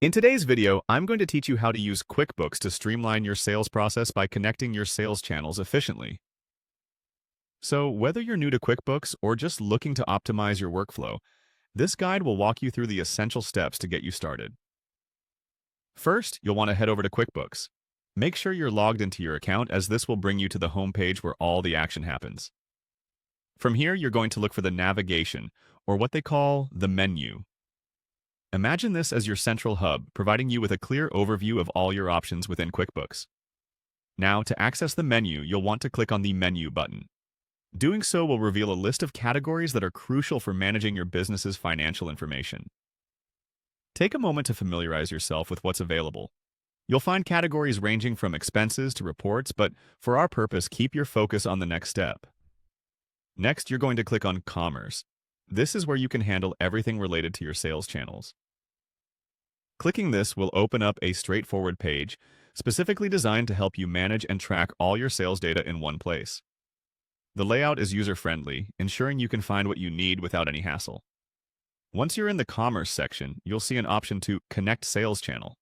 In today's video, I'm going to teach you how to use QuickBooks to streamline your sales process by connecting your sales channels efficiently. So, whether you're new to QuickBooks or just looking to optimize your workflow, this guide will walk you through the essential steps to get you started. First, you'll want to head over to QuickBooks. Make sure you're logged into your account, as this will bring you to the home page where all the action happens. From here, you're going to look for the navigation, or what they call the menu. Imagine this as your central hub, providing you with a clear overview of all your options within QuickBooks. Now, to access the menu, you'll want to click on the Menu button. Doing so will reveal a list of categories that are crucial for managing your business's financial information. Take a moment to familiarize yourself with what's available. You'll find categories ranging from expenses to reports, but for our purpose, keep your focus on the next step. Next, you're going to click on Commerce. This is where you can handle everything related to your sales channels. Clicking this will open up a straightforward page, specifically designed to help you manage and track all your sales data in one place. The layout is user-friendly, ensuring you can find what you need without any hassle. Once you're in the Commerce section, you'll see an option to Connect Sales Channel.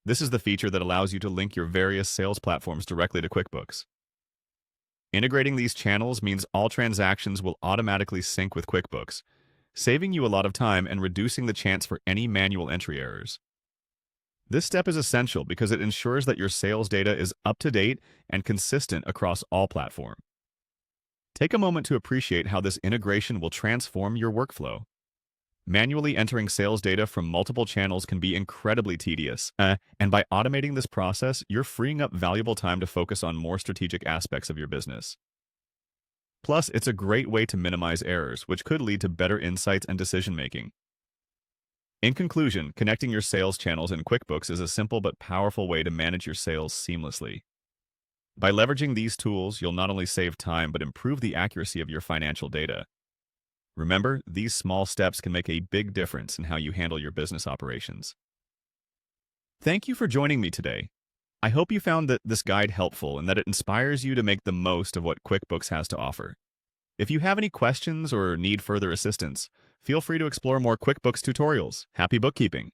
This is the feature that allows you to link your various sales platforms directly to QuickBooks. Integrating these channels means all transactions will automatically sync with QuickBooks, saving you a lot of time and reducing the chance for any manual entry errors. This step is essential because it ensures that your sales data is up to date and consistent across all platforms. Take a moment to appreciate how this integration will transform your workflow. Manually entering sales data from multiple channels can be incredibly tedious, and by automating this process, you're freeing up valuable time to focus on more strategic aspects of your business. Plus, it's a great way to minimize errors, which could lead to better insights and decision-making. In conclusion, connecting your sales channels in QuickBooks is a simple but powerful way to manage your sales seamlessly. By leveraging these tools, you'll not only save time but improve the accuracy of your financial data. Remember, these small steps can make a big difference in how you handle your business operations. Thank you for joining me today. I hope you found this guide helpful and that it inspires you to make the most of what QuickBooks has to offer. If you have any questions or need further assistance, feel free to explore more QuickBooks tutorials. Happy bookkeeping!